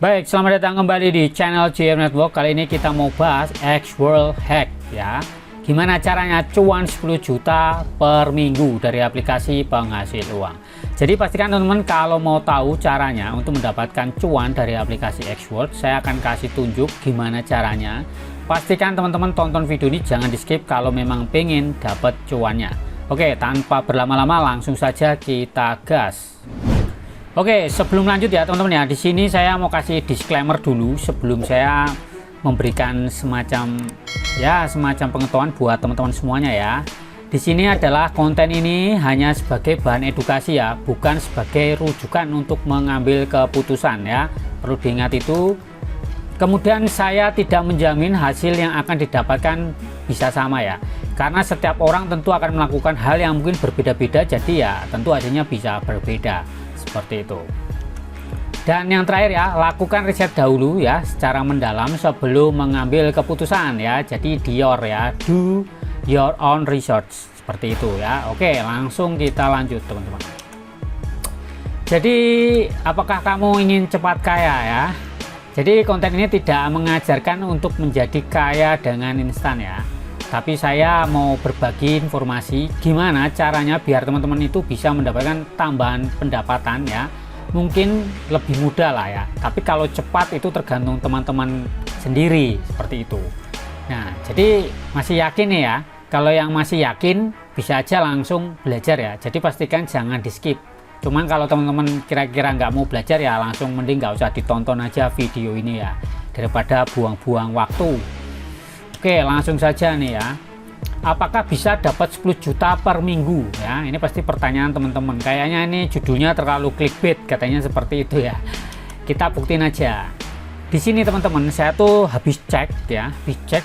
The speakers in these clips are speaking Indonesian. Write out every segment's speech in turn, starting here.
Baik, selamat datang kembali di channel JM Network. Kali ini kita mau bahas X World Hack ya. Gimana caranya cuan 10 juta per minggu dari aplikasi penghasil uang. Jadi pastikan teman-teman kalau mau tahu caranya untuk mendapatkan cuan dari aplikasi X World, saya akan kasih tunjuk gimana caranya. Pastikan teman-teman tonton video ini, jangan di skip kalau memang pengen dapat cuannya. Oke, tanpa berlama-lama langsung saja kita gas. Oke, sebelum lanjut ya teman-teman ya, di sini saya mau kasih disclaimer dulu sebelum saya memberikan semacam pengetahuan buat teman-teman semuanya ya. Di sini adalah konten ini hanya sebagai bahan edukasi ya, bukan sebagai rujukan untuk mengambil keputusan ya. Perlu diingat itu. Kemudian saya tidak menjamin hasil yang akan didapatkan bisa sama ya. Karena setiap orang tentu akan melakukan hal yang mungkin berbeda-beda, jadi ya tentu hasilnya bisa berbeda. Seperti itu. Dan yang terakhir ya, lakukan riset dahulu ya secara mendalam sebelum mengambil keputusan ya. Jadi do your own research seperti itu ya. Oke, langsung kita lanjut teman-teman. Jadi apakah kamu ingin cepat kaya ya? Jadi konten ini tidak mengajarkan untuk menjadi kaya dengan instan ya, tapi saya mau berbagi informasi gimana caranya biar teman-teman itu bisa mendapatkan tambahan pendapatan ya. Mungkin lebih mudah lah ya, tapi kalau cepat itu tergantung teman-teman sendiri seperti itu. Nah, jadi masih yakin nih ya, kalau yang masih yakin bisa aja langsung belajar ya. Jadi pastikan jangan di skip. Cuman kalau teman-teman kira-kira nggak mau belajar ya, langsung mending nggak usah ditonton aja video ini ya, daripada buang-buang waktu. Oke, langsung saja nih ya. Apakah bisa dapat 10 juta per minggu ya? Ini pasti pertanyaan teman-teman. Kayaknya ini judulnya terlalu clickbait katanya seperti itu ya. Kita buktiin aja. Di sini teman-teman, saya tuh habis cek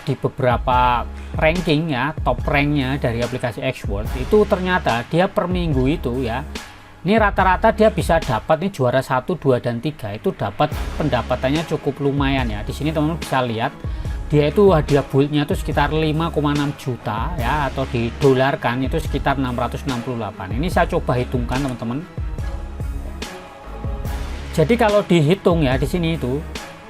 di beberapa ranking ya, top ranknya dari aplikasi X World. Itu ternyata dia per minggu itu ya, ini rata-rata dia bisa dapat nih juara 1, 2, dan 3 itu dapat pendapatannya cukup lumayan ya. Di sini teman-teman bisa lihat dia itu hadiah buildnya itu sekitar 5,6 juta ya, atau didolarkan itu sekitar 668. Ini saya coba hitungkan teman-teman. Jadi kalau dihitung ya di sini itu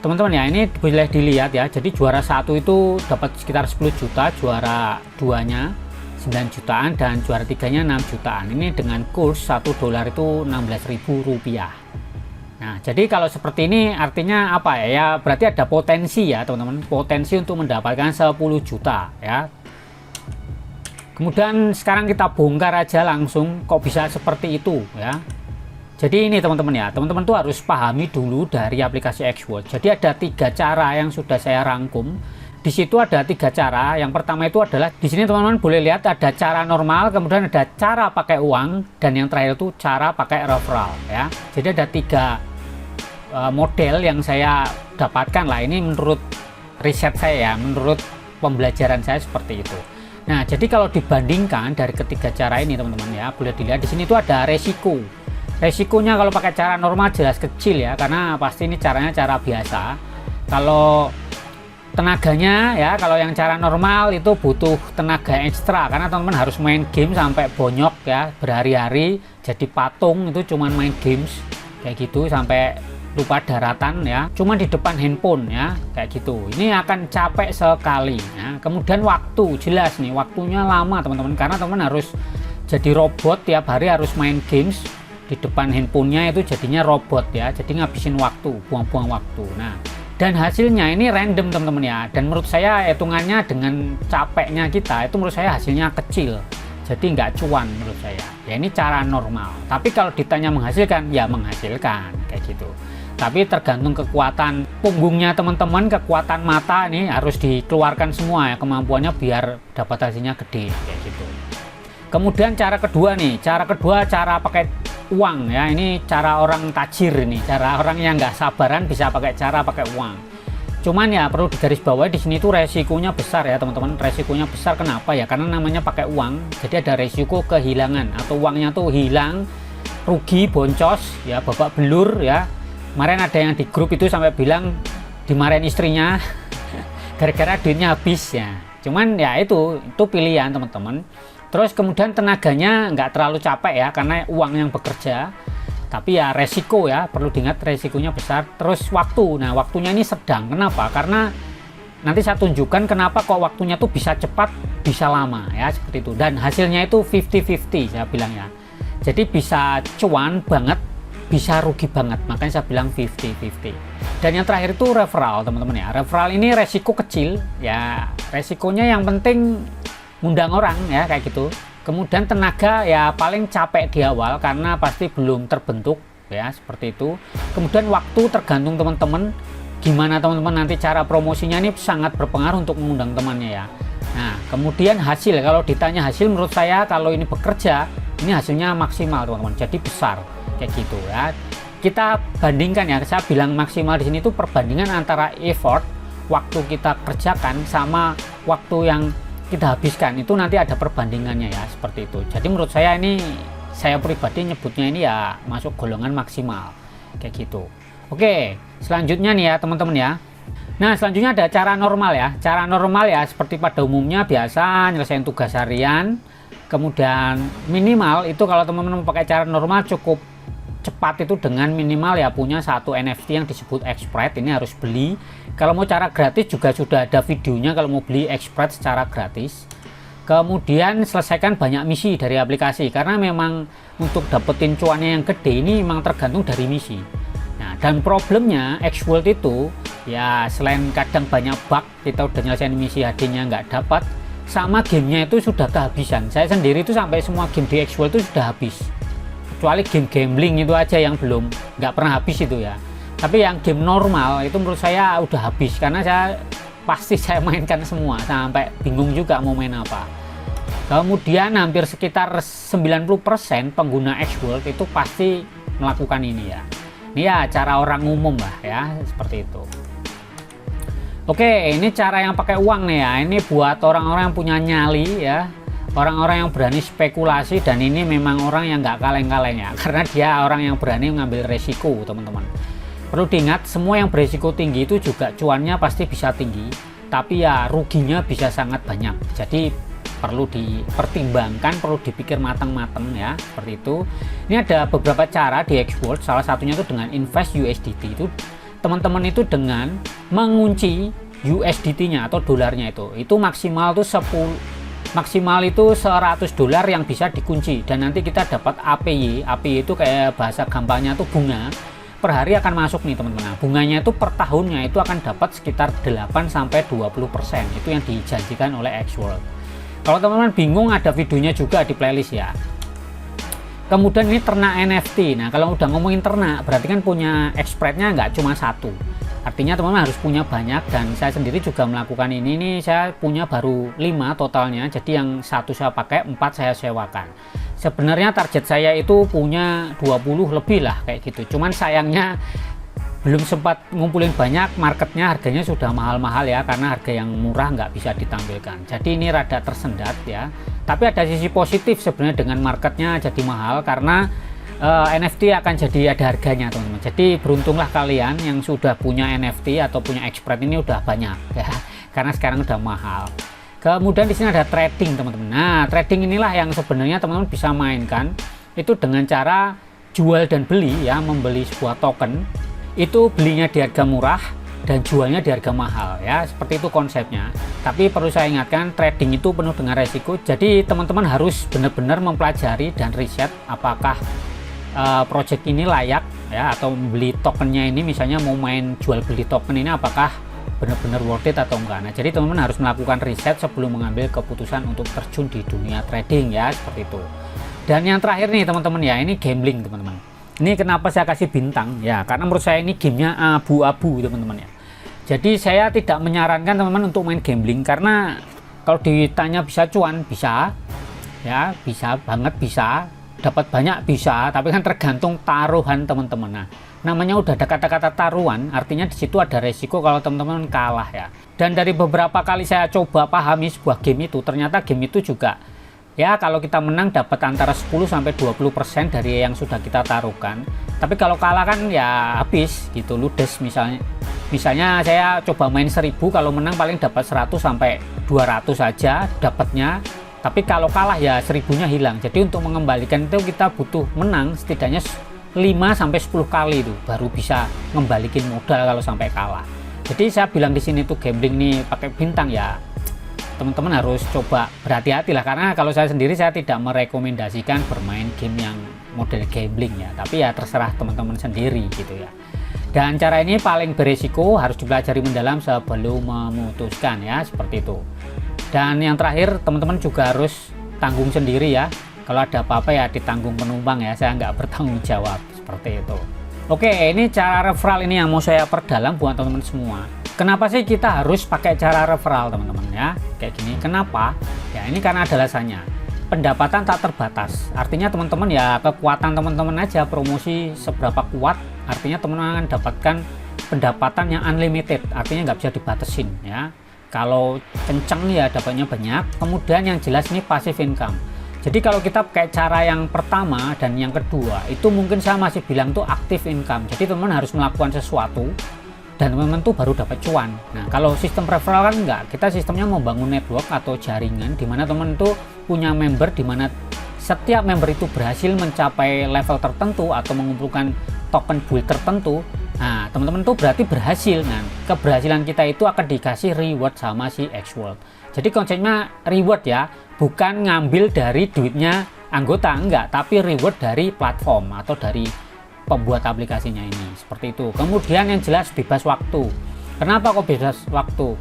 teman-teman ya, ini boleh dilihat ya. Jadi juara 1 itu dapat sekitar 10 juta, juara 2-nya 9 jutaan, dan juara 3-nya 6 jutaan. Ini dengan kurs 1 dolar itu 16.000 rupiah. Nah, jadi kalau seperti ini artinya apa ya? Ya berarti ada potensi ya teman-teman, potensi untuk mendapatkan 10 juta ya. Kemudian sekarang kita bongkar aja langsung kok bisa seperti itu ya. Jadi ini teman-teman ya, teman-teman tuh harus pahami dulu dari aplikasi X World. Jadi ada 3 cara yang sudah saya rangkum. Di situ ada 3 cara. Yang pertama itu adalah di sini teman-teman boleh lihat ada cara normal, kemudian ada cara pakai uang, dan yang terakhir itu cara pakai referral ya. Jadi ada 3 model yang saya dapatkan lah, ini menurut riset saya ya, menurut pembelajaran saya seperti itu. Nah, jadi kalau dibandingkan dari ketiga cara ini teman-teman ya, boleh dilihat di sini itu ada resiko. Resikonya kalau pakai cara normal jelas kecil ya, karena pasti ini caranya cara biasa. Kalau tenaganya ya, kalau yang cara normal itu butuh tenaga ekstra, karena teman-teman harus main game sampai bonyok ya, berhari-hari jadi patung itu cuman main games kayak gitu sampai lupa daratan ya, cuman di depan handphone ya kayak gitu. Ini akan capek sekali ya. Kemudian waktu, jelas nih waktunya lama teman-teman, karena teman-teman harus jadi robot tiap hari, harus main games di depan handphonenya, itu jadinya robot ya, jadi ngabisin waktu, buang-buang waktu. Nah, dan hasilnya ini random teman-teman ya, dan menurut saya hitungannya dengan capeknya kita itu menurut saya hasilnya kecil, jadi nggak cuan menurut saya ya. Ini cara normal, tapi kalau ditanya menghasilkan ya menghasilkan kayak gitu, tapi tergantung kekuatan punggungnya teman-teman, kekuatan mata ini harus dikeluarkan semua ya kemampuannya biar dapat hasilnya gede kayak gitu. Kemudian cara kedua nih, cara pakai uang ya. Ini cara orang tajir, ini cara orang yang nggak sabaran bisa pakai uang. Cuman ya perlu digarisbawahi di sini tuh resikonya besar ya teman-teman. Resikonya besar kenapa ya? Karena namanya pakai uang, jadi ada resiko kehilangan atau uangnya tuh hilang, rugi, boncos ya, babak belur ya. Kemarin ada yang di grup itu sampai bilang dimarahin istrinya gara-gara duitnya habis ya. Cuman ya itu pilihan teman-teman. Terus kemudian tenaganya nggak terlalu capek ya, karena uang yang bekerja. Tapi ya resiko ya, perlu diingat resikonya besar. Terus waktu, nah waktunya ini sedang. Kenapa? Karena nanti saya tunjukkan kenapa kok waktunya tuh bisa cepat, bisa lama ya, seperti itu. Dan hasilnya itu 50-50 saya bilang ya. Jadi bisa cuan banget, bisa rugi banget, makanya saya bilang 50-50. Dan yang terakhir itu referral, teman-teman ya. Referral ini resiko kecil ya, resikonya yang penting ngundang orang ya, kayak gitu. Kemudian tenaga ya paling capek di awal karena pasti belum terbentuk ya, seperti itu. Kemudian waktu tergantung teman-teman, gimana teman-teman nanti cara promosinya, ini sangat berpengaruh untuk mengundang temannya ya. Nah kemudian hasil, kalau ditanya hasil, menurut saya kalau ini bekerja, ini hasilnya maksimal teman-teman, jadi besar kayak gitu ya. Kita bandingkan ya, saya bilang maksimal di sini itu perbandingan antara effort, waktu kita kerjakan sama waktu yang kita habiskan, itu nanti ada perbandingannya ya, seperti itu. Jadi menurut saya ini, saya pribadi nyebutnya ini ya masuk golongan maksimal kayak gitu. Oke, selanjutnya nih ya teman-teman ya. Nah selanjutnya ada cara normal ya. Cara normal ya seperti pada umumnya biasa nyelesain tugas harian. Kemudian minimal itu kalau teman-teman pakai cara normal cukup cepat itu dengan minimal ya punya satu NFT yang disebut Express, ini harus beli. Kalau mau cara gratis juga sudah ada videonya kalau mau beli Express secara gratis. Kemudian selesaikan banyak misi dari aplikasi, karena memang untuk dapetin cuannya yang gede ini memang tergantung dari misi. Nah dan problemnya Xworld itu ya, selain kadang banyak bug, kita udah nyelesain misi HD-nya nggak dapat, sama gamenya itu sudah kehabisan. Saya sendiri itu sampai semua game di Xworld itu sudah habis, kecuali game gambling itu aja yang belum, nggak pernah habis itu ya. Tapi yang game normal itu menurut saya udah habis, karena saya mainkan semua sampai bingung juga mau main apa. Kemudian hampir sekitar 90% pengguna Xworld itu pasti melakukan ini ya. Ini ya cara orang umum lah ya, seperti itu. Oke, ini cara yang pakai uang nih ya. Ini buat orang-orang yang punya nyali ya, orang-orang yang berani spekulasi, dan ini memang orang yang nggak kaleng-kaleng ya, karena dia orang yang berani mengambil resiko teman-teman. Perlu diingat, semua yang beresiko tinggi itu juga cuannya pasti bisa tinggi, tapi ya ruginya bisa sangat banyak. Jadi perlu dipertimbangkan, perlu dipikir matang-matang ya, seperti itu. Ini ada beberapa cara di Xworld, salah satunya itu dengan invest USDT. Itu teman-teman itu dengan mengunci USDT-nya atau dolarnya itu maksimal tuh 100 dolar yang bisa dikunci, dan nanti kita dapat APY. APY itu kayak bahasa gampangnya tuh bunga per hari akan masuk nih teman-teman. Nah, bunganya itu per tahunnya itu akan dapat sekitar 8-20%, itu yang dijanjikan oleh Xworld. Kalau teman-teman bingung, ada videonya juga di playlist ya. Kemudian ini ternak NFT. Nah kalau udah ngomongin ternak, berarti kan punya Express-nya nggak cuma satu, artinya teman-teman harus punya banyak. Dan saya sendiri juga melakukan ini saya punya baru 5 totalnya, jadi yang satu saya pakai, 4 saya sewakan. Sebenarnya target saya itu punya 20 lebih lah kayak gitu, cuman sayangnya belum sempat ngumpulin banyak, marketnya harganya sudah mahal-mahal ya, karena harga yang murah nggak bisa ditampilkan, jadi ini rada tersendat ya. Tapi ada sisi positif sebenarnya dengan marketnya jadi mahal, karena NFT akan jadi ada harganya teman-teman. Jadi beruntunglah kalian yang sudah punya NFT atau punya Express ini udah banyak ya, karena sekarang udah mahal. Kemudian di sini ada trading teman-teman. Nah trading inilah yang sebenarnya teman-teman bisa mainkan itu dengan cara jual dan beli ya, membeli sebuah token, itu belinya di harga murah dan jualnya di harga mahal ya, seperti itu konsepnya. Tapi perlu saya ingatkan, trading itu penuh dengan resiko, jadi teman-teman harus benar-benar mempelajari dan riset apakah project ini layak ya, atau membeli tokennya ini, misalnya mau main jual beli token ini apakah benar-benar worth it atau enggak. Nah jadi teman-teman harus melakukan riset sebelum mengambil keputusan untuk terjun di dunia trading ya, seperti itu. Dan yang terakhir nih teman-teman ya, ini gambling teman-teman. Ini kenapa saya kasih bintang ya, karena menurut saya ini gamenya abu-abu teman-teman ya. Jadi saya tidak menyarankan teman-teman untuk main gambling, karena kalau ditanya bisa cuan, bisa ya, bisa banget, bisa dapat banyak, bisa, tapi kan tergantung taruhan teman-teman. Nah namanya udah ada kata-kata taruhan, artinya di situ ada resiko kalau teman-teman kalah ya. Dan dari beberapa kali saya coba pahami sebuah game itu, ternyata game itu juga ya, kalau kita menang dapat antara 10-20% dari yang sudah kita taruhkan, tapi kalau kalah kan ya habis gitu, ludes. Misalnya saya coba main 1000, kalau menang paling dapat 100-200 saja dapatnya, tapi kalau kalah ya 1000-nya hilang. Jadi untuk mengembalikan itu kita butuh menang setidaknya 5-10 kali itu baru bisa ngembalikin modal kalau sampai kalah. Jadi saya bilang di sini tuh gambling nih pakai bintang ya, teman-teman harus coba berhati-hati lah, karena kalau saya sendiri saya tidak merekomendasikan bermain game yang model gambling ya, tapi ya terserah teman-teman sendiri gitu ya. Dan cara ini paling berisiko, harus dipelajari mendalam sebelum memutuskan ya, seperti itu. Dan yang terakhir, teman-teman juga harus tanggung sendiri ya, kalau ada apa-apa ya ditanggung penumpang ya, saya nggak bertanggung jawab, seperti itu. Oke, ini cara referral ini yang mau saya perdalam buat teman-teman semua. Kenapa sih kita harus pakai cara referral, teman-teman ya? Kayak gini. Kenapa? Ya ini karena ada alasannya. Pendapatan tak terbatas. Artinya teman-teman ya kekuatan teman-teman aja, promosi seberapa kuat, artinya teman-teman akan dapatkan pendapatan yang unlimited. Artinya nggak bisa dibatasin ya. Kalau kenceng ya dapatnya banyak. Kemudian yang jelas ini passive income. Jadi kalau kita pakai cara yang pertama dan yang kedua, itu mungkin saya masih bilang tuh active income. Jadi teman-teman harus melakukan sesuatu dan teman-teman tuh baru dapat cuan. Nah, kalau sistem referral kan enggak, kita sistemnya membangun network atau jaringan di mana teman tuh punya member, di mana setiap member itu berhasil mencapai level tertentu atau mengumpulkan token build tertentu. Nah, teman-teman tuh berarti berhasil. Nah, keberhasilan kita itu akan dikasih reward sama si Xworld. Jadi konsepnya reward ya, bukan ngambil dari duitnya anggota, enggak, tapi reward dari platform atau dari pembuat aplikasinya ini, seperti itu. Kemudian yang jelas bebas waktu. Kenapa kok bebas waktu?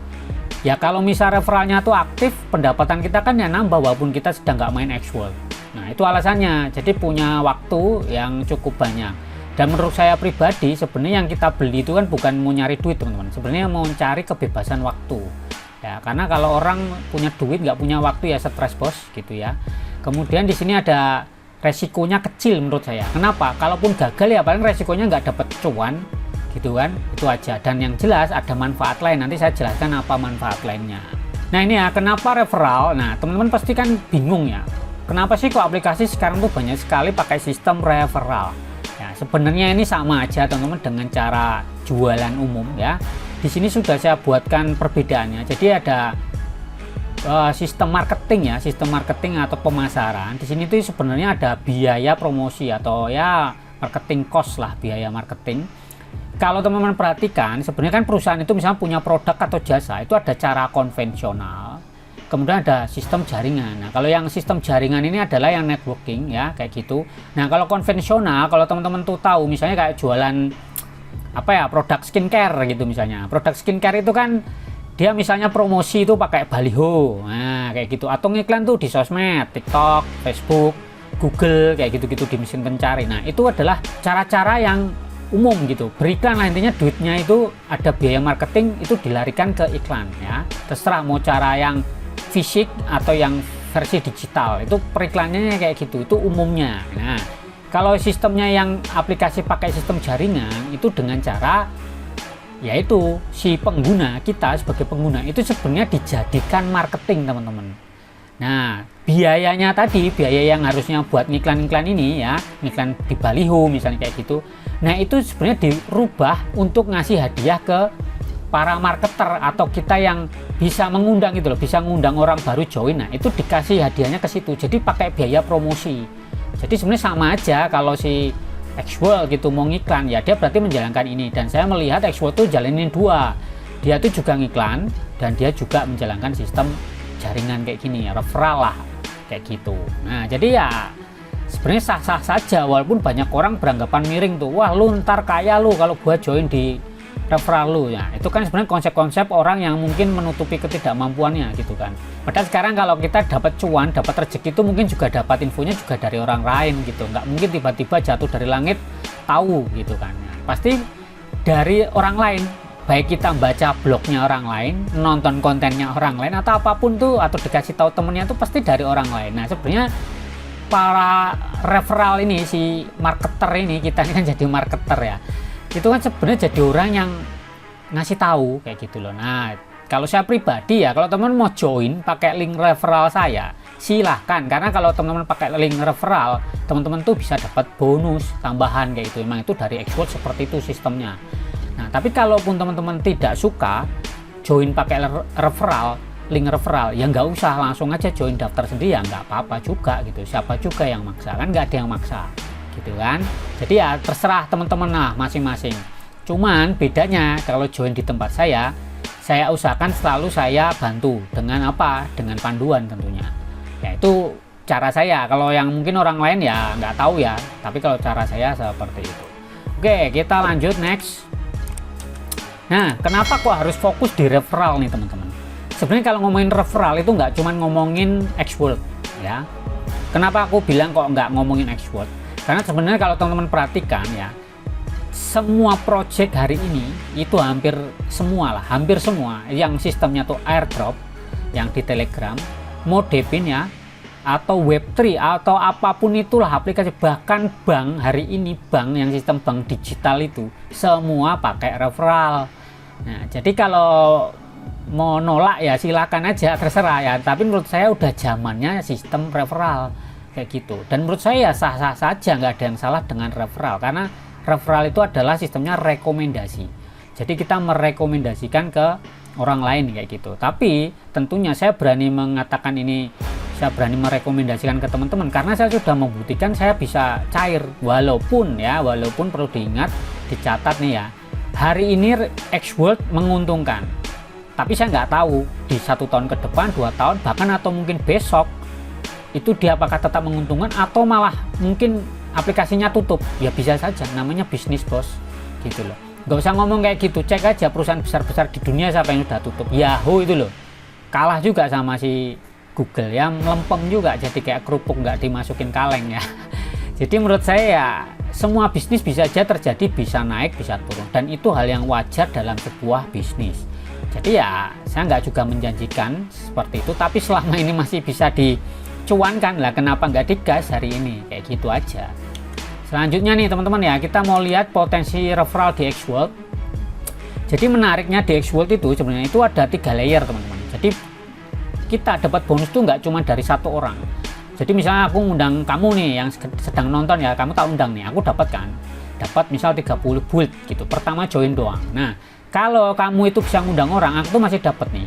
Ya kalau misal referralnya tuh aktif, pendapatan kita kan ya nambah walaupun kita sedang nggak main Xworld. Nah itu alasannya, jadi punya waktu yang cukup banyak. Dan menurut saya pribadi, sebenarnya yang kita beli itu kan bukan mau nyari duit teman-teman, sebenarnya mau cari kebebasan waktu ya, karena kalau orang punya duit nggak punya waktu ya stres bos gitu ya. Kemudian di sini ada resikonya kecil menurut saya. Kenapa? Kalaupun gagal ya paling resikonya nggak dapat cuan gitu kan, itu aja. Dan yang jelas ada manfaat lain, nanti saya jelaskan apa manfaat lainnya. Nah ini ya kenapa referral. Nah teman-teman pasti kan bingung ya, kenapa sih kok aplikasi sekarang tuh banyak sekali pakai sistem referral ya. Sebenarnya ini sama aja teman-teman dengan cara jualan umum ya. Di sini sudah saya buatkan perbedaannya. Jadi ada sistem marketing ya, sistem marketing atau pemasaran. Di sini tuh sebenarnya ada biaya promosi atau ya marketing cost lah, biaya marketing. Kalau teman-teman perhatikan, sebenarnya kan perusahaan itu misalnya punya produk atau jasa, itu ada cara konvensional, kemudian ada sistem jaringan. Nah, kalau yang sistem jaringan ini adalah yang networking ya, kayak gitu. Nah, kalau konvensional, kalau teman-teman tuh tahu misalnya kayak jualan apa ya, produk skincare gitu misalnya. Produk skincare itu kan dia misalnya promosi itu pakai baliho, nah kayak gitu, atau ngiklan tuh di sosmed, TikTok, Facebook, Google, kayak gitu-gitu di mesin pencari. Nah itu adalah cara-cara yang umum gitu, beriklan lah intinya, duitnya itu ada biaya marketing itu dilarikan ke iklan ya, terserah mau cara yang fisik atau yang versi digital, itu periklannya kayak gitu, itu umumnya. Nah kalau sistemnya yang aplikasi pakai sistem jaringan itu dengan cara yaitu si pengguna, kita sebagai pengguna itu sebenarnya dijadikan marketing teman-teman. Nah biayanya tadi, biaya yang harusnya buat ngiklan-ngiklan ini ya, ngiklan di baliho misalnya kayak gitu, nah itu sebenarnya dirubah untuk ngasih hadiah ke para marketer atau kita yang bisa mengundang gitu loh, bisa ngundang orang baru join. Nah itu dikasih hadiahnya ke situ, jadi pakai biaya promosi. Jadi sebenarnya sama aja kalau si Xworld gitu mau ngiklan ya, dia berarti menjalankan ini. Dan saya melihat Xworld tuh jalanin dua, dia tuh juga ngiklan dan dia juga menjalankan sistem jaringan kayak gini ya, referral lah kayak gitu. Nah jadi ya sebenarnya sah-sah saja, walaupun banyak orang beranggapan miring tuh, wah lu ntar kaya lu kalau gua join di referral lu ya. Itu kan sebenarnya konsep-konsep orang yang mungkin menutupi ketidakmampuannya gitu kan. Padahal sekarang kalau kita dapat cuan, dapat rezeki itu mungkin juga dapat infonya juga dari orang lain gitu. Nggak mungkin tiba-tiba jatuh dari langit tahu gitu kan. Pasti dari orang lain, baik kita baca blognya orang lain, nonton kontennya orang lain atau apapun tuh, atau dikasih tahu temennya tuh pasti dari orang lain. Nah sebenarnya para referral ini, si marketer ini, kita ini kan jadi marketer ya, itu kan sebenarnya jadi orang yang ngasih tahu kayak gitu loh. Nah kalau saya pribadi ya, kalau teman mau join pakai link referral saya silahkan, karena kalau teman-teman pakai link referral, teman-teman tuh bisa dapat bonus tambahan kayak gitu. Memang itu dari Xworld seperti itu sistemnya. Nah tapi kalaupun teman-teman tidak suka join pakai referral, link referral, ya nggak usah, langsung aja join daftar sendiri ya nggak apa-apa juga gitu. Siapa juga yang maksa, kan nggak ada yang maksa. gitu kan. Jadi ya terserah teman-teman lah masing-masing. Cuman bedanya kalau join di tempat saya usahakan selalu saya bantu dengan apa? Dengan panduan tentunya. Ya itu cara saya. Kalau yang mungkin orang lain ya nggak tahu ya, tapi kalau cara saya seperti itu. Oke, kita lanjut next. Nah, kenapa kok harus fokus di referral nih teman-teman? Sebenarnya kalau ngomongin referral itu nggak cuma ngomongin Xworld ya. Kenapa aku bilang kok nggak ngomongin Xworld? Karena sebenarnya kalau teman-teman perhatikan ya, semua project hari ini itu hampir semua yang sistemnya tuh airdrop, yang di Telegram, Modepin ya, atau Web3 atau apapun itulah aplikasi, bahkan bank hari ini, bank yang sistem bank digital itu semua pakai referral. Nah, jadi kalau mau nolak ya silakan aja, terserah ya, tapi menurut saya udah zamannya sistem referral kayak gitu. Dan menurut saya ya sah-sah saja, nggak ada yang salah dengan referral, karena referral itu adalah sistemnya rekomendasi. Jadi kita merekomendasikan ke orang lain kayak gitu. Tapi tentunya saya berani mengatakan ini, saya berani merekomendasikan ke teman-teman karena saya sudah membuktikan saya bisa cair. Walaupun perlu diingat, dicatat nih ya, hari ini Xworld menguntungkan, tapi saya nggak tahu di 1 tahun ke depan, 2 tahun bahkan atau mungkin besok itu dia apakah tetap menguntungkan atau malah mungkin aplikasinya tutup. Ya bisa saja, namanya bisnis bos gitu loh. Nggak usah ngomong kayak gitu, cek aja perusahaan besar-besar di dunia siapa yang udah tutup. Yahoo itu loh kalah juga sama si Google ya, melempem juga jadi kayak kerupuk nggak dimasukin kaleng ya. Jadi menurut saya ya semua bisnis bisa aja terjadi, bisa naik bisa turun, dan itu hal yang wajar dalam sebuah bisnis. Jadi ya saya nggak juga menjanjikan seperti itu, tapi selama ini masih bisa dicuankan lah, kenapa nggak digas hari ini, kayak gitu aja. Selanjutnya nih teman-teman ya, kita mau lihat potensi referral di Xworld. Jadi menariknya di Xworld itu sebenarnya itu ada 3 layer teman-teman. Jadi kita dapat bonus tuh nggak cuma dari 1 orang. Jadi misalnya aku undang kamu nih yang sedang nonton ya, kamu tak undang nih, aku dapat misal 30 build gitu, pertama join doang. Nah kalau kamu itu bisa ngundang orang, aku tuh masih dapat nih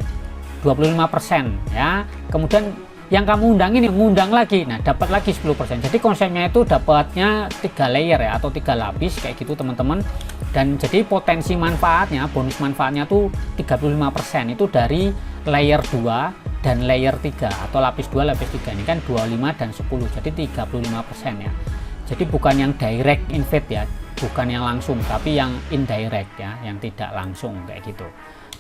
25% ya. Kemudian yang kamu undang ini ngundang lagi, nah dapat lagi 10%. Jadi konsepnya itu dapatnya 3 layer ya, atau 3 lapis kayak gitu teman-teman. Dan jadi potensi manfaatnya, bonus manfaatnya tuh 35% itu dari layer 2 dan layer 3 atau lapis 2 lapis 3 ini kan 25 dan 10, jadi 35% ya. Jadi bukan yang direct invite ya, bukan yang langsung, tapi yang indirect ya, yang tidak langsung kayak gitu.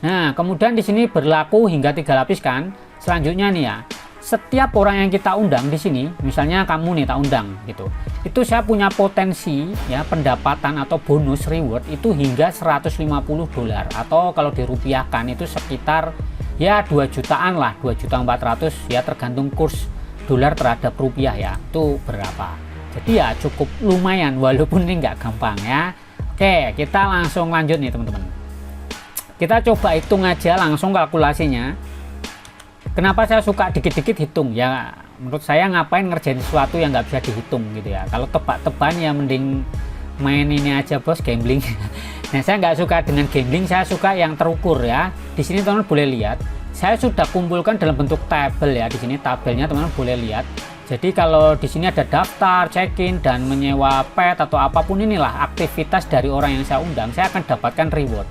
Nah kemudian di sini berlaku hingga 3 lapis kan. Selanjutnya nih ya, setiap orang yang kita undang di sini, misalnya kamu nih tak undang gitu, itu saya punya potensi ya pendapatan atau bonus reward itu hingga $150, atau kalau dirupiahkan itu sekitar ya 2 jutaan lah, 2.400.000 ya, tergantung kurs dolar terhadap rupiah ya, itu berapa. Jadi ya cukup lumayan walaupun ini nggak gampang ya. Oke, kita langsung lanjut nih teman-teman. Kita coba hitung aja langsung kalkulasinya. Kenapa saya suka dikit-dikit hitung ya, menurut saya ngapain ngerjain sesuatu yang nggak bisa dihitung gitu ya. Kalau tebak-tebakan ya mending main ini aja bos, gambling. Nah saya nggak suka dengan gambling, saya suka yang terukur ya. Di sini teman-teman boleh lihat, saya sudah kumpulkan dalam bentuk tabel ya. Di sini tabelnya teman-teman boleh lihat. Jadi kalau di sini ada daftar, check-in, dan menyewa pet atau apapun inilah aktivitas dari orang yang saya undang, saya akan dapatkan reward.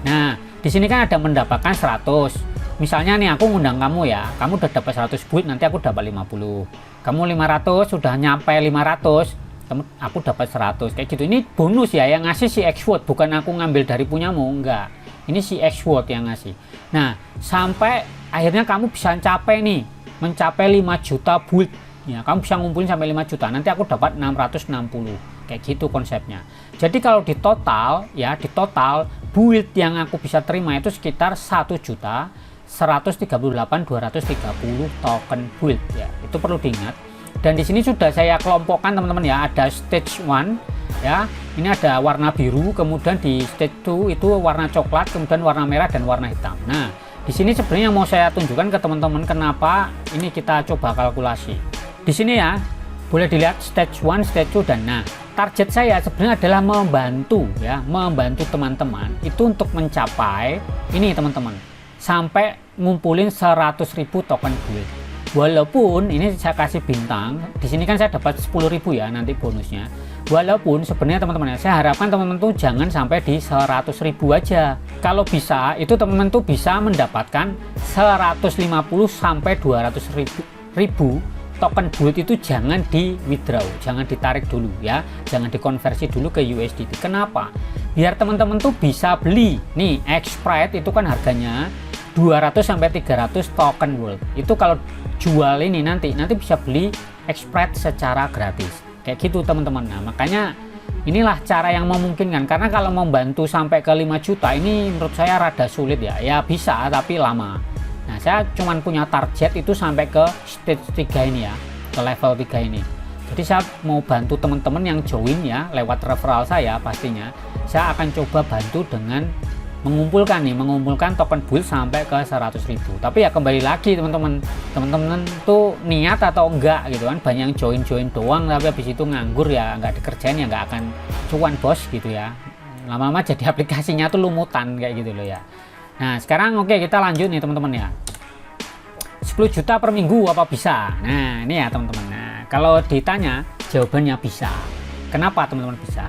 Nah di sini kan ada mendapatkan 100. Misalnya nih aku ngundang kamu ya, kamu udah dapat 100 buit, nanti aku dapat 50. Kamu 500, sudah nyampe 500, aku dapat 100 kayak gitu. Ini bonus ya, yang ngasih si Xworld, bukan aku ngambil dari punyamu, enggak. Ini si Xworld yang ngasih. Nah sampai akhirnya kamu bisa mencapai 5 juta build ya, kamu bisa ngumpulin sampai 5 juta, nanti aku dapat 660 kayak gitu konsepnya. Jadi kalau di total build yang aku bisa terima itu sekitar 1.138.230 token build ya, itu perlu diingat. Dan di sini sudah saya kelompokkan teman-teman ya, ada stage 1 ya, ini ada warna biru, kemudian di stage 2 itu warna coklat, kemudian warna merah dan warna hitam. Nah di sini sebenarnya mau saya tunjukkan ke teman-teman kenapa ini, kita coba kalkulasi di sini ya, boleh dilihat stage 1, stage 2, dan nah target saya sebenarnya adalah membantu teman-teman itu untuk mencapai ini teman-teman, sampai ngumpulin 100.000 token build. Walaupun ini saya kasih bintang, di sini kan saya dapat 10.000 ya nanti bonusnya. Walaupun sebenarnya teman-teman ya, saya harapkan teman-teman tuh jangan sampai di 100.000 aja. Kalau bisa itu teman-teman tuh bisa mendapatkan 150 sampai 200.000 token build itu jangan di withdraw, jangan ditarik dulu ya, jangan dikonversi dulu ke USDT. Kenapa? Biar teman-teman tuh bisa beli nih X-Sprite itu kan harganya 200 sampai 300 token world. Itu kalau jual ini nanti bisa beli X-Sprite secara gratis. Kayak gitu teman-teman. Nah, makanya inilah cara yang memungkinkan, karena kalau membantu sampai ke 5 juta ini menurut saya rada sulit ya. Ya bisa tapi lama. Nah, saya cuman punya target itu sampai ke stage 3 ini ya, ke level 3 ini. Jadi saya mau bantu teman-teman yang join ya lewat referral saya, pastinya saya akan coba bantu dengan mengumpulkan token build sampai ke 100.000. Tapi ya kembali lagi teman-teman tuh niat atau enggak gitu kan. Banyak yang join doang tapi habis itu nganggur ya, nggak dikerjain ya, nggak akan cuan bos gitu ya. Lama-lama jadi aplikasinya tuh lumutan kayak gitu loh ya. Nah sekarang oke, kita lanjut nih teman-teman ya. 10 juta per minggu apa bisa? Nah ini ya teman-teman. Nah kalau ditanya jawabannya bisa. Kenapa teman-teman bisa?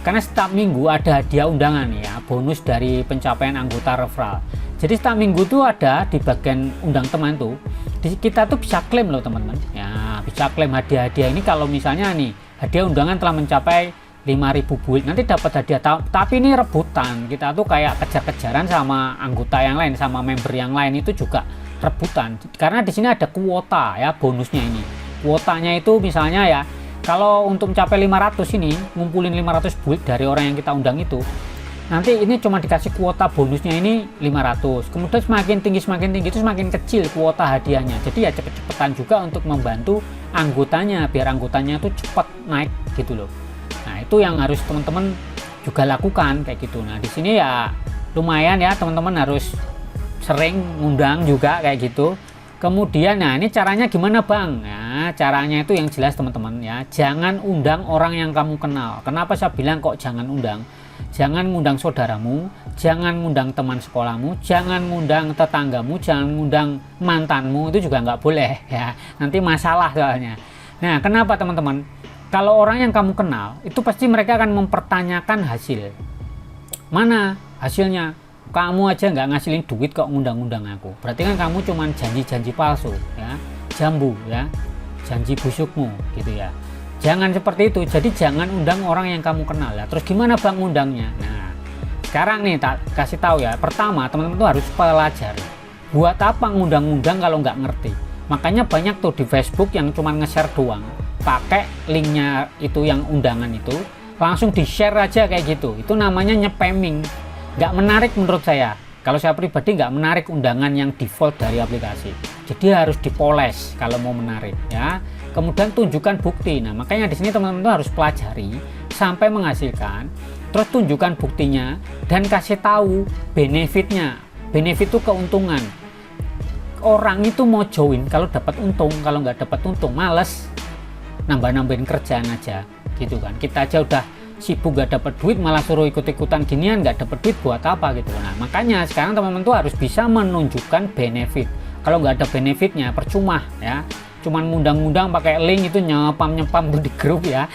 Karena setiap minggu ada hadiah undangan ya, bonus dari pencapaian anggota referral. Jadi setiap minggu tuh ada di bagian undang teman tuh, kita tuh bisa klaim loh teman-teman. Ya bisa klaim hadiah-hadiah ini kalau misalnya nih hadiah undangan telah mencapai 5.000 build, nanti dapat hadiah. Tapi ini rebutan, kita tuh kayak kejar-kejaran sama anggota yang lain, sama member yang lain itu juga rebutan. Karena di sini ada kuota ya bonusnya ini. Kuotanya itu misalnya ya, kalau untuk mencapai 500 ini, ngumpulin 500 build dari orang yang kita undang itu, nanti ini cuma dikasih kuota bonusnya ini 500. Kemudian semakin tinggi itu semakin kecil kuota hadiahnya. Jadi ya cepet-cepetan juga untuk membantu anggotanya biar anggotanya itu cepat naik gitu loh. Nah itu yang harus teman-teman juga lakukan kayak gitu. Nah di sini ya lumayan ya teman-teman, harus sering ngundang juga kayak gitu. Kemudian nah ini caranya gimana bang? Nah caranya itu yang jelas teman-teman ya, jangan undang orang yang kamu kenal. Kenapa saya bilang kok jangan undang? Jangan ngundang saudaramu, jangan ngundang teman sekolahmu, jangan ngundang tetanggamu, jangan ngundang mantanmu, itu juga nggak boleh ya, nanti masalah soalnya. Nah kenapa teman-teman? Kalau orang yang kamu kenal itu pasti mereka akan mempertanyakan hasil. Mana hasilnya? Kamu aja nggak ngasilin duit kok ngundang-undang aku, berarti kan kamu cuman janji-janji palsu ya, jambu ya, janji busukmu gitu ya. Jangan seperti itu. Jadi jangan undang orang yang kamu kenal ya. Terus gimana bang undangnya? Nah sekarang nih tak kasih tahu ya. Pertama teman-teman tuh harus pelajari buat apa ngundang-undang kalau nggak ngerti. Makanya banyak tuh di Facebook yang cuman nge-share doang, pakai linknya itu yang undangan itu langsung di-share aja kayak gitu. Itu namanya nge-spamming. Nggak menarik menurut saya. Kalau saya pribadi nggak menarik undangan yang default dari aplikasi. Jadi harus dipoles kalau mau menarik ya. Kemudian tunjukkan bukti. Nah makanya di sini teman-teman harus pelajari sampai menghasilkan. Terus tunjukkan buktinya dan kasih tahu benefitnya. Benefit itu keuntungan. Orang itu mau join kalau dapat untung, kalau nggak dapat untung males, nambah-nambahin kerjaan aja gitu kan. Kita aja udah sibuk gak dapat duit, malah suruh ikut-ikutan ginian, gak dapat duit buat apa gitu. Nah makanya sekarang teman-teman tuh harus bisa menunjukkan benefit. Kalau nggak ada benefitnya percuma ya, cuman ngundang-ngundang pakai link itu nyepam di grup ya,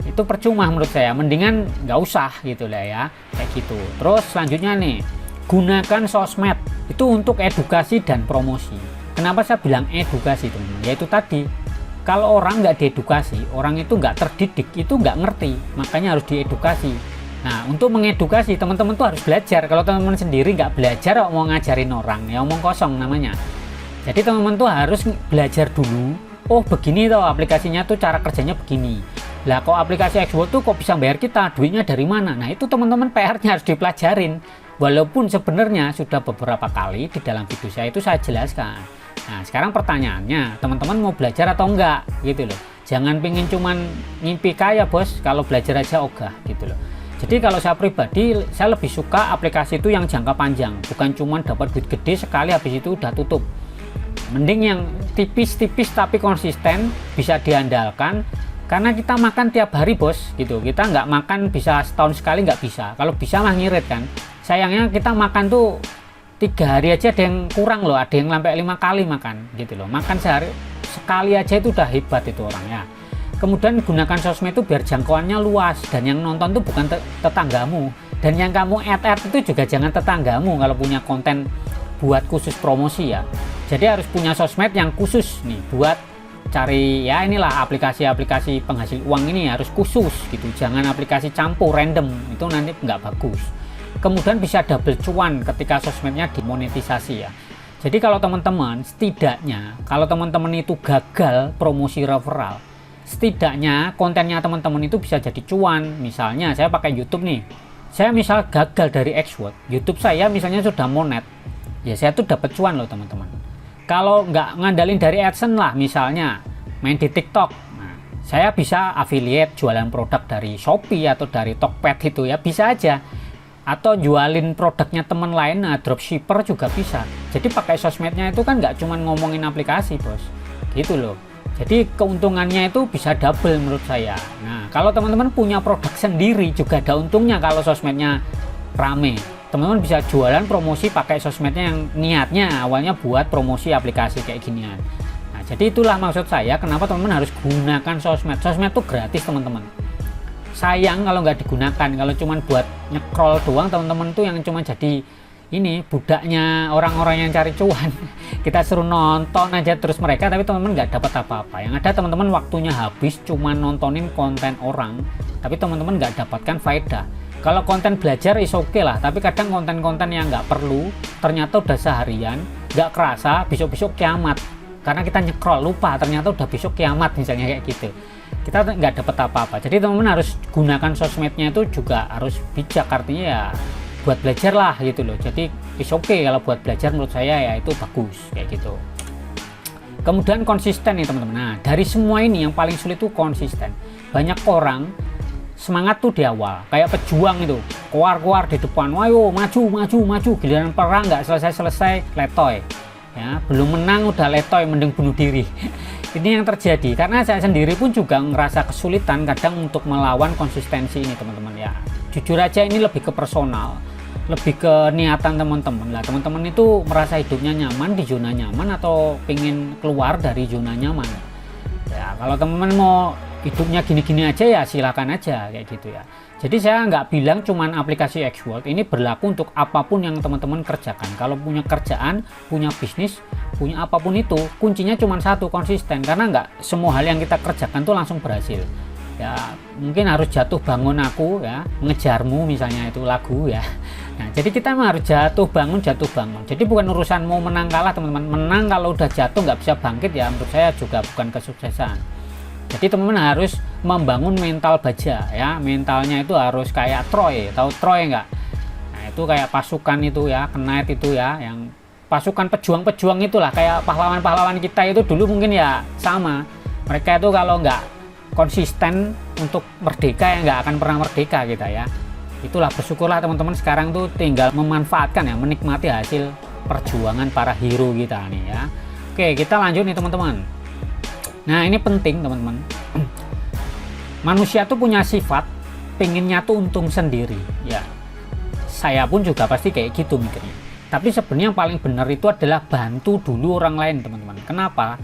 itu percuma menurut saya. Mendingan nggak usah gitu lah ya, kayak gitu. Terus selanjutnya nih, gunakan sosmed itu untuk edukasi dan promosi. Kenapa saya bilang edukasi teman-teman? Yaitu tadi, kalau orang nggak diedukasi, orang itu nggak terdidik, itu nggak ngerti, makanya harus diedukasi. Nah untuk mengedukasi teman-teman tuh harus belajar. Kalau teman-teman sendiri nggak belajar mau ngajarin orang ya omong kosong namanya. Jadi teman-teman tuh harus belajar dulu. Oh begini tuh aplikasinya tuh cara kerjanya begini. Lah kok aplikasi Xworld tuh kok bisa bayar kita, duitnya dari mana? Nah itu teman-teman PR-nya harus dipelajarin. Walaupun sebenarnya sudah beberapa kali di dalam video saya itu saya jelaskan. Nah sekarang pertanyaannya, teman-teman mau belajar atau enggak gitu loh. Jangan pengen cuman ngimpi kaya bos, kalau belajar aja ogah gitu loh. Jadi kalau saya pribadi, saya lebih suka aplikasi itu yang jangka panjang, bukan cuman dapat duit gede sekali habis itu udah tutup. Mending yang tipis-tipis tapi konsisten, bisa diandalkan. Karena kita makan tiap hari bos gitu, kita nggak makan bisa setahun sekali, nggak bisa. Kalau bisa mah ngirit kan. Sayangnya kita makan tuh 3 hari aja ada yang kurang loh, ada yang sampai 5 kali makan gitu loh. Makan sehari sekali aja itu udah hebat itu orang ya. Kemudian gunakan sosmed itu biar jangkauannya luas, dan yang nonton tuh bukan tetanggamu, dan yang kamu add itu juga jangan tetanggamu kalau punya konten buat khusus promosi ya. Jadi harus punya sosmed yang khusus nih buat cari ya, inilah aplikasi-aplikasi penghasil uang ini harus khusus gitu, jangan aplikasi campur random, itu nanti nggak bagus. Kemudian bisa double cuan ketika sosmednya dimonetisasi ya. Jadi kalau teman-teman, setidaknya kalau teman-teman itu gagal promosi referral, setidaknya kontennya teman-teman itu bisa jadi cuan. Misalnya saya pakai YouTube nih, saya misal gagal dari AdWords, YouTube saya misalnya sudah monet, ya saya tuh dapat cuan loh teman-teman. Kalau nggak ngandalin dari AdSense lah, misalnya main di TikTok, nah, saya bisa affiliate jualan produk dari Shopee atau dari Tokped itu ya, bisa aja. Atau jualin produknya teman lain, nah dropshipper juga bisa. Jadi pakai sosmednya itu kan nggak cuma ngomongin aplikasi bos, gitu loh. Jadi keuntungannya itu bisa double menurut saya. Nah kalau teman-teman punya produk sendiri juga ada untungnya kalau sosmednya rame. Teman-teman bisa jualan promosi pakai sosmednya yang niatnya awalnya buat promosi aplikasi kayak ginian. Nah jadi itulah maksud saya kenapa teman-teman harus gunakan sosmed. Sosmed itu gratis teman-teman. Sayang kalau nggak digunakan, kalau cuma buat nyekrol doang teman-teman tuh yang cuma jadi ini budaknya orang-orang yang cari cuan. Kita suruh nonton aja terus mereka, tapi teman-teman nggak dapat apa-apa. Yang ada teman-teman waktunya habis cuma nontonin konten orang, tapi teman-teman nggak dapatkan faedah. Kalau konten belajar is oke lah, tapi kadang konten-konten yang nggak perlu ternyata udah seharian nggak kerasa besok-besok kiamat karena kita nyekrol lupa ternyata udah besok kiamat misalnya kayak gitu. Kita nggak dapat apa-apa. Jadi teman-teman harus gunakan sosmednya itu juga harus bijak, artinya ya buat belajar lah gitu loh. Jadi is oke kalau buat belajar menurut saya ya itu bagus kayak gitu. Kemudian konsisten nih teman-teman. Nah dari semua ini yang paling sulit itu konsisten. Banyak orang semangat tuh di awal kayak pejuang itu, keluar di depan, ayo maju, giliran perang nggak selesai letoy ya, belum menang udah letoy, mending bunuh diri. Ini yang terjadi karena saya sendiri pun juga ngerasa kesulitan kadang untuk melawan konsistensi ini teman-teman ya. Jujur aja ini lebih ke personal, lebih ke niatan teman-teman lah. Teman-teman itu merasa hidupnya nyaman di zona nyaman atau pengen keluar dari zona nyaman ya. Kalau teman-teman mau hidupnya gini-gini aja ya silakan aja kayak gitu ya. Jadi saya nggak bilang cuman aplikasi AdWords, ini berlaku untuk apapun yang teman-teman kerjakan. Kalau punya kerjaan, punya bisnis, punya apapun itu, kuncinya cuma satu, konsisten. Karena nggak semua hal yang kita kerjakan tuh langsung berhasil ya. Mungkin harus jatuh bangun aku ya, mengejarmu misalnya itu lagu ya. Nah jadi kita memang harus jatuh bangun. Jadi bukan urusan mau menang kalah teman-teman. Menang kalau udah jatuh nggak bisa bangkit ya, menurut saya juga bukan kesuksesan. Jadi teman-teman harus membangun mental baja ya. Mentalnya itu harus kayak Troy, tahu Troy nggak? Nah itu kayak pasukan itu ya, Knight itu ya, yang pasukan pejuang-pejuang itulah, kayak pahlawan-pahlawan kita itu dulu mungkin ya sama. Mereka itu kalau nggak konsisten untuk merdeka ya nggak akan pernah merdeka kita ya. Itulah, bersyukurlah teman-teman sekarang tuh tinggal memanfaatkan ya, menikmati hasil perjuangan para hero kita nih ya. Oke kita lanjut nih teman-teman. Nah ini penting teman-teman. Manusia tuh punya sifat pengennya tuh untung sendiri ya. Saya pun juga pasti kayak gitu mikirnya. Tapi sebenarnya yang paling benar itu adalah bantu dulu orang lain teman-teman. Kenapa?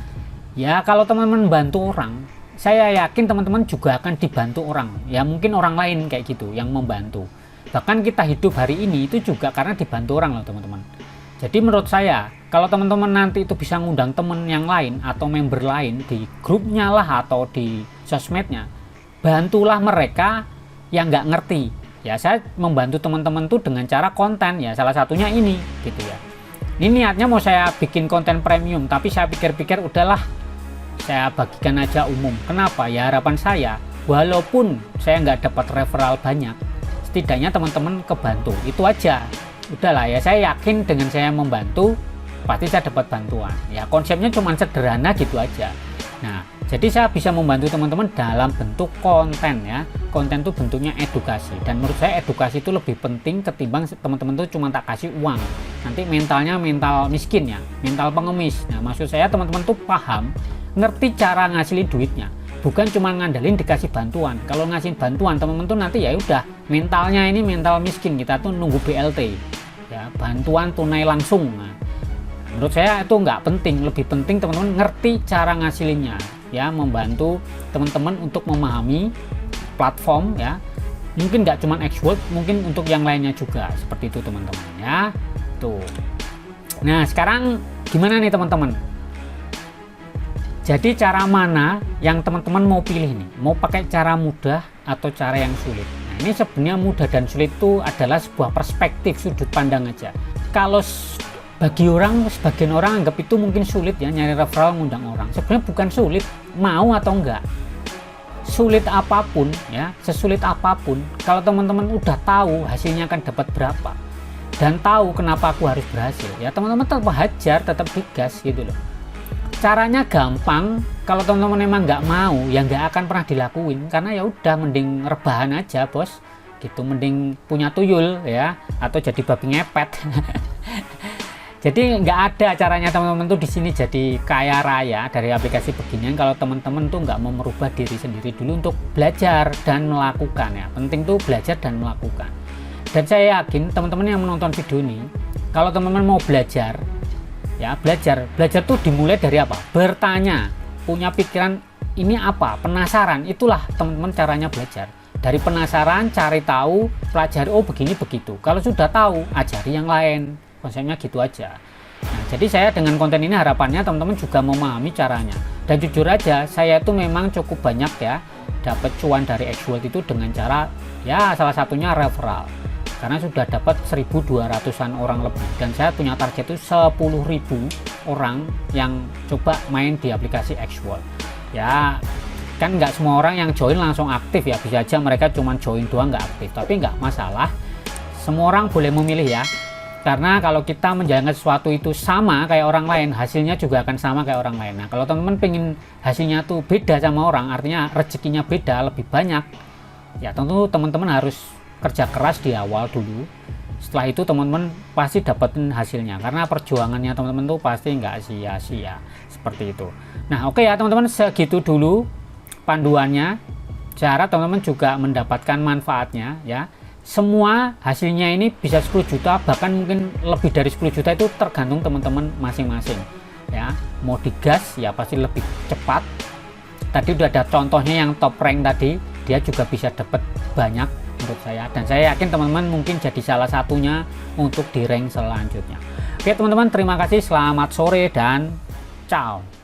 Ya kalau teman-teman bantu orang, saya yakin teman-teman juga akan dibantu orang. Ya mungkin orang lain kayak gitu yang membantu. Bahkan kita hidup hari ini itu juga karena dibantu orang loh teman-teman. Jadi menurut saya kalau teman-teman nanti itu bisa ngundang temen yang lain atau member lain di grupnya lah atau di sosmednya, bantulah mereka yang nggak ngerti. Ya saya membantu teman-teman tuh dengan cara konten ya, salah satunya ini gitu ya. Ini niatnya mau saya bikin konten premium, tapi saya pikir-pikir udahlah saya bagikan aja umum. Kenapa? Ya harapan saya walaupun saya nggak dapat referral banyak, setidaknya teman-teman kebantu, itu aja. Udahlah ya, saya yakin dengan saya membantu pasti saya dapat bantuan ya. Konsepnya cuma sederhana gitu aja. Nah jadi saya bisa membantu teman-teman dalam bentuk konten ya. Konten itu bentuknya edukasi, dan menurut saya edukasi itu lebih penting ketimbang teman-teman tuh cuma tak kasih uang. Nanti mentalnya mental miskin ya, mental pengemis. Nah maksud saya teman-teman tuh paham, ngerti cara ngasilin duitnya, bukan cuma ngandelin dikasih bantuan. Kalau ngasih bantuan teman-teman tuh nanti ya udah mentalnya ini mental miskin, kita tuh nunggu BLT ya, bantuan tunai langsung. Nah, menurut saya itu nggak penting, lebih penting teman-teman ngerti cara ngasilinnya. ya, membantu teman-teman untuk memahami platform ya. Mungkin nggak cuma Xworld, mungkin untuk yang lainnya juga seperti itu teman-teman ya. Tuh. Nah, sekarang gimana nih teman-teman? Jadi cara mana yang teman-teman mau pilih nih? Mau pakai cara mudah atau cara yang sulit? Nah, ini sebenarnya mudah dan sulit itu adalah sebuah perspektif sudut pandang aja. Kalau bagi sebagian orang anggap itu mungkin sulit ya, nyari referral, ngundang orang. Sebenarnya bukan sulit, mau atau enggak. Sulit apapun ya, sesulit apapun, kalau teman-teman udah tahu hasilnya akan dapat berapa dan tahu kenapa aku harus berhasil, ya teman-teman tetap hajar, tetap digas gitu loh. Caranya gampang, kalau teman-teman emang nggak mau ya nggak akan pernah dilakuin, karena ya udah mending rebahan aja bos gitu, mending punya tuyul ya, atau jadi babi ngepet. Jadi nggak ada caranya teman-teman tuh di sini jadi kaya raya dari aplikasi beginian kalau teman-teman tuh nggak mau merubah diri sendiri dulu untuk belajar dan melakukan ya. Penting tuh belajar dan melakukan. Dan saya yakin teman-teman yang menonton video ini, kalau teman-teman mau belajar ya, belajar tuh dimulai dari apa? Bertanya, punya pikiran ini apa? Penasaran, itulah teman-teman caranya belajar. Dari penasaran, cari tahu, pelajari, oh begini begitu. Kalau sudah tahu, ajari yang lain. Konsepnya gitu aja. Nah, jadi saya dengan konten ini harapannya teman-teman juga memahami caranya. Dan jujur aja, saya itu memang cukup banyak ya dapat cuan dari Xworld itu dengan cara ya salah satunya referral. Karena sudah dapat 1.200-an orang lebih, dan saya punya target itu 10.000 orang yang coba main di aplikasi Xworld. Ya kan nggak semua orang yang join langsung aktif ya, bisa aja mereka cuma join doang nggak aktif, tapi nggak masalah. Semua orang boleh memilih ya. Karena kalau kita menjalankan sesuatu itu sama kayak orang lain, hasilnya juga akan sama kayak orang lain. Nah, kalau teman-teman pengen hasilnya tuh beda sama orang, artinya rezekinya beda, lebih banyak, ya tentu teman-teman harus kerja keras di awal dulu. Setelah itu teman-teman pasti dapetin hasilnya, karena perjuangannya teman-teman tuh pasti nggak sia-sia, seperti itu. Nah, oke ya teman-teman, segitu dulu panduannya, cara teman-teman juga mendapatkan manfaatnya ya. Semua hasilnya ini bisa 10 juta, bahkan mungkin lebih dari 10 juta, itu tergantung teman-teman masing-masing ya. Mau digas ya pasti lebih cepat. Tadi udah ada contohnya yang top rank tadi, dia juga bisa dapat banyak menurut saya, dan saya yakin teman-teman mungkin jadi salah satunya untuk di rank selanjutnya. Oke teman-teman, terima kasih, selamat sore dan ciao.